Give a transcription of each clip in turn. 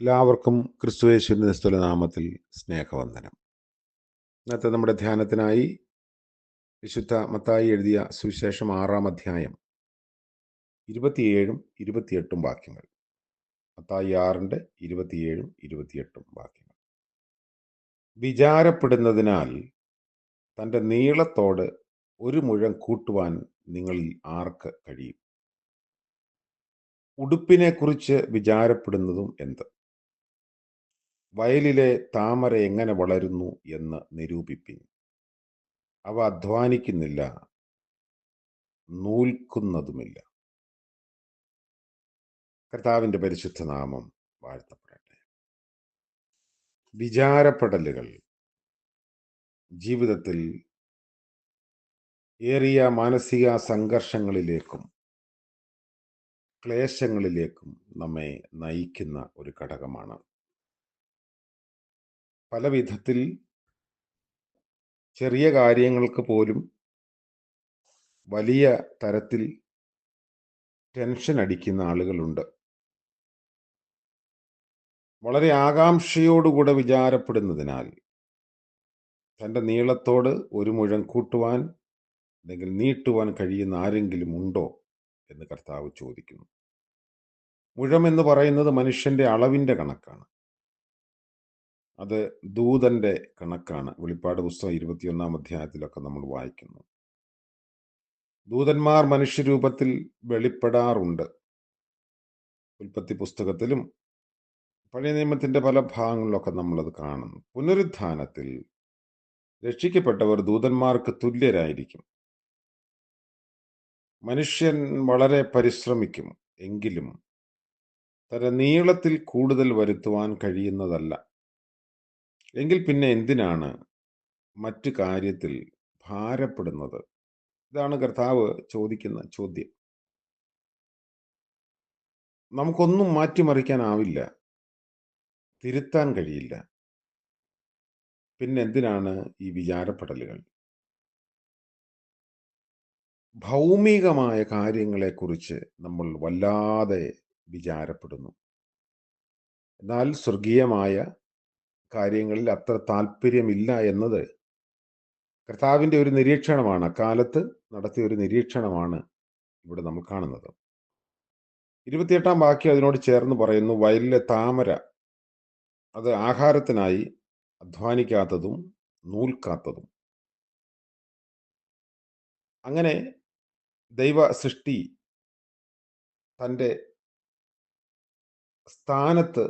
എല്ലാവർക്കും ക്രിസ്തുയേശുവിന്റെ നിസ്തുല നാമത്തിൽ സ്നേഹവന്ദനം. ഇന്നത്തെ നമ്മുടെ ധ്യാനത്തിനായി വിശുദ്ധ മത്തായി എഴുതിയ സുവിശേഷം 6-ാം അധ്യായം 27-ഉം 28-ഉം വാക്യങ്ങൾ. മത്തായി 6-ന്റെ 27-ഉം 28-ഉം വാക്യങ്ങൾ. വിചാരപ്പെടുന്നതിനാൽ തൻ്റെ നീളത്തോട് ഒരു മുഴം കൂട്ടുവാൻ നിങ്ങളിൽ ആർക്ക് കഴിയും? ഉടുപ്പിനെക്കുറിച്ച് വിചാരപ്പെടുന്നതും എന്ത്? വയലിലെ താമര എങ്ങനെ വളരുന്നു എന്ന് നിരൂപിപ്പിൻ. അവ അധ്വാനിക്കുന്നില്ല, നൂൽക്കുന്നതുമില്ല. കർത്താവിൻ്റെ പരിശുദ്ധ നാമം വാഴ്ത്തപ്പെടട്ടെ. വിചാരപ്പെടലുകൾ ജീവിതത്തിൽ ഏറിയ മാനസിക സംഘർഷങ്ങളിലേക്കും ക്ലേശങ്ങളിലേക്കും നമ്മെ നയിക്കുന്ന ഒരു ഘടകമാണ്. പല വിധത്തിൽ ചെറിയ കാര്യങ്ങൾക്ക് പോലും വലിയ തരത്തിൽ ടെൻഷൻ അടിക്കുന്ന ആളുകളുണ്ട്. വളരെ ആകാംക്ഷയോടുകൂടെ വിചാരപ്പെടുന്നതിനാൽ തൻ്റെ നീളത്തോട് ഒരു മുഴം കൂട്ടുവാൻ അല്ലെങ്കിൽ നീട്ടുവാൻ കഴിയുന്ന ആരെങ്കിലും ഉണ്ടോ എന്ന് കർത്താവ് ചോദിക്കുന്നു. മുഴം എന്ന് പറയുന്നത് മനുഷ്യന്റെ അളവിന്റെ കണക്കാണ്. അത് ദൂതന്റെ കണക്കാണ്. വെളിപ്പാട് പുസ്തകം 21-ാം അധ്യായത്തിലൊക്കെ നമ്മൾ വായിക്കുന്നു. ദൂതന്മാർ മനുഷ്യരൂപത്തിൽ വെളിപ്പെടാറുണ്ട്. ഉൽപ്പത്തി പുസ്തകത്തിലും പഴയ നിയമത്തിന്റെ പല ഭാഗങ്ങളിലൊക്കെ നമ്മളത് കാണുന്നു. പുനരുത്ഥാനത്തിൽ രക്ഷിക്കപ്പെട്ടവർ ദൂതന്മാർക്ക് തുല്യരായിരിക്കും. മനുഷ്യൻ വളരെ പരിശ്രമിക്കും, എങ്കിലും തന്റെ നീളത്തിൽ കൂടുതൽ വരുത്തുവാൻ കഴിയുന്നതല്ല. എങ്കിൽ പിന്നെ എന്തിനാണ് മറ്റു കാര്യത്തിൽ ഭാരപ്പെടുന്നത്? ഇതാണ് കർത്താവ് ചോദിക്കുന്ന ചോദ്യം. നമുക്കൊന്നും മാറ്റിമറിക്കാനാവില്ല, തിരുത്താൻ കഴിയില്ല. പിന്നെ എന്തിനാണ് ഈ വിചാരപ്പെടലുകൾ? ഭൗമികമായ കാര്യങ്ങളെക്കുറിച്ച് നമ്മൾ വല്ലാതെ വിചാരപ്പെടുന്നു. എന്നാൽ സ്വർഗീയമായ കാര്യങ്ങളിൽ അത്ര താല്പര്യമില്ല എന്നത് കർത്താവിൻ്റെ ഒരു നിരീക്ഷണമാണ്. അക്കാലത്ത് നടത്തിയ ഒരു നിരീക്ഷണമാണ് ഇവിടെ നമ്മൾ കാണുന്നത്. 28-ാം വാക്യം അതിനോട് ചേർന്ന് പറയുന്നു, വയലിലെ താമര അത് ആഹാരത്തിനായി അധ്വാനിക്കാത്തതും നൂൽക്കാത്തതും. അങ്ങനെ ദൈവ സൃഷ്ടി തൻ്റെ സ്ഥാനത്ത്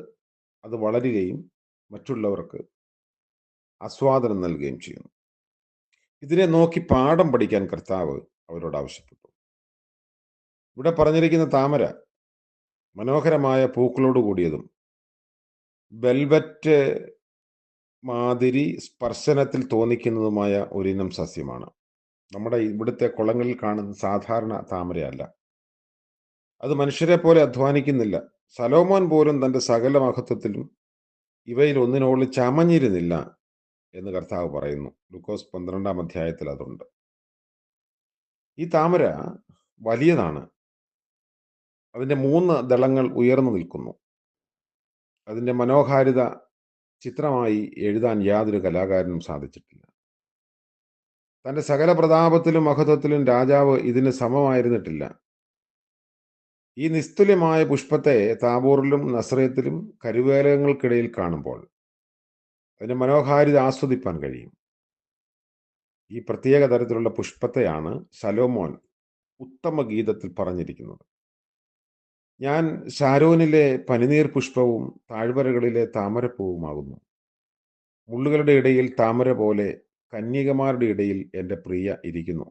അത് വളരുകയും മറ്റുള്ളവർക്ക് ആസ്വാദനം നൽകുകയും ചെയ്യുന്നു. ഇതിനെ നോക്കി പാഠം പഠിക്കാൻ കർത്താവ് അവരോട് ആവശ്യപ്പെട്ടു. ഇവിടെ പറഞ്ഞിരിക്കുന്ന താമര മനോഹരമായ പൂക്കളോട് കൂടിയതും വെൽവെറ്റ് മാതിരി സ്പർശനത്തിൽ തോന്നിക്കുന്നതുമായ ഒരിനം സസ്യമാണ്. നമ്മുടെ ഇവിടുത്തെ കുളങ്ങളിൽ കാണുന്ന സാധാരണ താമരയല്ല. അത് മനുഷ്യരെ പോലെ അധ്വാനിക്കുന്നില്ല. ശലോമോൻ പോലും തൻ്റെ സകല മഹത്വത്തിലും ഇവയിൽ ഒന്നിനോട് ചമഞ്ഞിരുന്നില്ല എന്ന് കർത്താവ് പറയുന്നു. ലൂക്കോസ് 12-ാം അധ്യായത്തിൽ അതുണ്ട്. ഈ താമര വലിയതാണ്. അതിൻ്റെ 3 ദളങ്ങൾ ഉയർന്നു നിൽക്കുന്നു. അതിൻ്റെ മനോഹാരിത ചിത്രമായി എഴുതാൻ യാതൊരു കലാകാരനും സാധിച്ചിട്ടില്ല. തൻ്റെ സകല പ്രതാപത്തിലും മഹത്വത്തിലും രാജാവ് ഇതിന് സമമായിരുന്നിട്ടില്ല. ഈ നിസ്തുല്യമായ പുഷ്പത്തെ താബോറിലും നസ്രയത്തിലും കരുവേലകങ്ങൾക്കിടയിൽ കാണുമ്പോൾ അതിൻ്റെ മനോഹാരിത ആസ്വദിപ്പാൻ കഴിയും. ഈ പ്രത്യേക തരത്തിലുള്ള പുഷ്പത്തെയാണ് ശലോമോൻ ഉത്തമ ഗീതത്തിൽ പറഞ്ഞിരിക്കുന്നത്. ഞാൻ ശാരോനിലെ പനിനീർ പുഷ്പവും താഴ്വരകളിലെ താമരപ്പൂവുമാകുന്നു. മുള്ളുകളുടെ ഇടയിൽ താമര പോലെ കന്യകമാരുടെ ഇടയിൽ എൻ്റെ പ്രിയ ഇരിക്കുന്നു.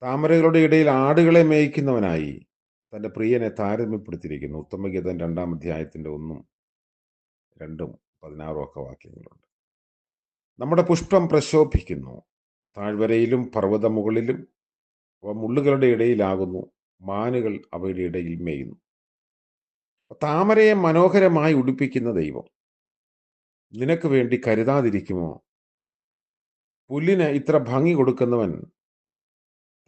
താമരകളുടെ ഇടയിൽ ആടുകളെ മേയ്ക്കുന്നവനായി തൻ്റെ പ്രിയനെ താരതമ്യപ്പെടുത്തിയിരിക്കുന്നു. ഉത്തമഗീതം 2-ാം അധ്യായത്തിൻ്റെ 1-ഉം 2-ഉം 16-ഉം ഒക്കെ വാക്യങ്ങളുണ്ട്. നമ്മുടെ പുഷ്പം പ്രശോഭിക്കുന്നു. താഴ്വരയിലും പർവ്വതമുകളിലും അവ മുള്ളുകളുടെ ഇടയിലാകുന്നു. മാനുകൾ അവയുടെ ഇടയിൽ മേയുന്നു. താമരയെ മനോഹരമായി ഉടുപ്പിക്കുന്ന ദൈവം നിനക്ക് വേണ്ടി കരുതാതിരിക്കുമോ? പുല്ലിന് ഇത്ര ഭംഗി കൊടുക്കുന്നവൻ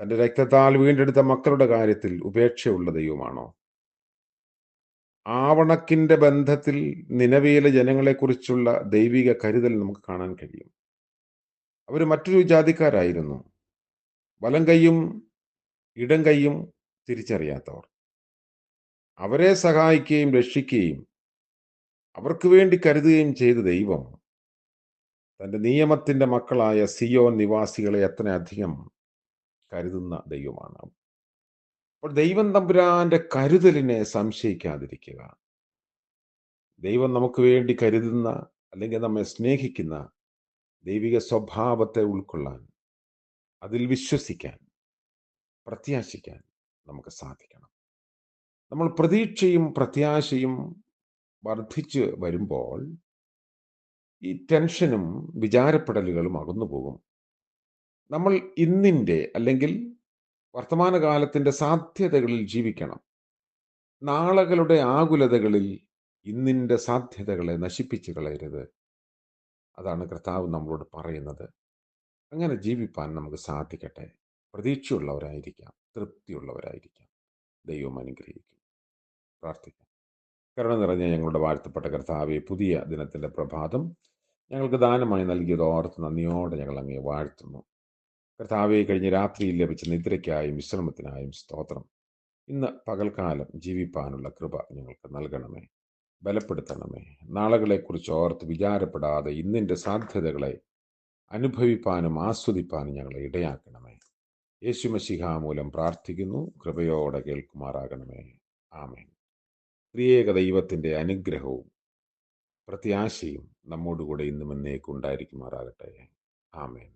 തൻ്റെ രക്തത്താൽ വീണ്ടെടുത്ത മക്കളുടെ കാര്യത്തിൽ ഉപേക്ഷയുള്ള ദൈവമാണോ? ആവണക്കിന്റെ ബന്ധത്തിൽ നിനവയിലെ ജനങ്ങളെക്കുറിച്ചുള്ള ദൈവിക കരുതൽ നമുക്ക് കാണാൻ കഴിയും. അവർ മറ്റൊരു ജാതിക്കാരായിരുന്നു. വലം കൈയും ഇടം കൈയും തിരിച്ചറിയാത്തവർ. അവരെ സഹായിക്കുകയും രക്ഷിക്കുകയും അവർക്ക് വേണ്ടി കരുതുകയും ചെയ്ത ദൈവം തന്റെ നിയമത്തിന്റെ മക്കളായ സിയോൻ നിവാസികളെ അത്രയധികം കരുതുന്ന ദൈവമാണ്. അപ്പോൾ ദൈവം തമ്പുരാന്റെ കരുതലിനെ സംശയിക്കാതിരിക്കുക. ദൈവം നമുക്ക് വേണ്ടി കരുതുന്ന, അല്ലെങ്കിൽ നമ്മെ സ്നേഹിക്കുന്ന ദൈവിക സ്വഭാവത്തെ ഉൾക്കൊള്ളാൻ, അതിൽ വിശ്വസിക്കാൻ, പ്രത്യാശിക്കാൻ നമുക്ക് സാധിക്കണം. നമ്മൾ പ്രതീക്ഷയും പ്രത്യാശയും വർദ്ധിച്ചു വരുമ്പോൾ ഈ ടെൻഷനും വിചാരപ്പെടലുകളും അകന്നുപോകും. നമ്മൾ ഇന്നിൻ്റെ, അല്ലെങ്കിൽ വർത്തമാനകാലത്തിന്റെ സാധ്യതകളിൽ ജീവിക്കണം. നാളുകളുടെ ആകുലതകളിൽ ഇന്നിന്റെ സാധ്യതകളെ നശിപ്പിച്ചു കളയരുത്. അതാണ് കർത്താവ് നമ്മളോട് പറയുന്നത്. അങ്ങനെ ജീവിപ്പാൻ നമുക്ക് സാധിക്കട്ടെ. പ്രതീക്ഷയുള്ളവരായിരിക്കാം, തൃപ്തിയുള്ളവരായിരിക്കാം. ദൈവം അനുഗ്രഹിക്കും. പ്രാർത്ഥിക്കാം. കരുണ നിറഞ്ഞ ഞങ്ങളുടെ വാഴ്ത്തപ്പെട്ട കർത്താവെ, പുതിയ ദിനത്തിന്റെ പ്രഭാതം ഞങ്ങൾക്ക് ദാനമായി നൽകിയത് ഓർത്ത് നന്ദിയോടെ ഞങ്ങൾ അങ്ങേ വാഴ്ത്തുന്നു. കർത്താവെ, കഴിഞ്ഞ രാത്രിയിൽ ലഭിച്ച നിദ്രയ്ക്കായും വിശ്രമത്തിനായും സ്തോത്രം. ഇന്ന് പകൽക്കാലം ജീവിപ്പാനുള്ള കൃപ ഞങ്ങൾക്ക് നൽകണമേ, ബലപ്പെടുത്തണമേ. നാളുകളെക്കുറിച്ച് ഓർത്ത് വിചാരപ്പെടാതെ ഇന്നിൻ്റെ സാധ്യതകളെ അനുഭവിപ്പാനും ആസ്വദിപ്പാനും ഞങ്ങളെ ഇടയാക്കണമേ. യേശുമശിഹ മൂലം പ്രാർത്ഥിക്കുന്നു. കൃപയോടെ കേൾക്കുമാറാകണമേ. ആമേൻ. ത്രിയേക ദൈവത്തിൻ്റെ അനുഗ്രഹവും പ്രത്യാശയും നമ്മോടുകൂടെ ഇന്നും എന്നേക്കും ഉണ്ടായിരിക്കുമാറാകട്ടെ. ആമേൻ.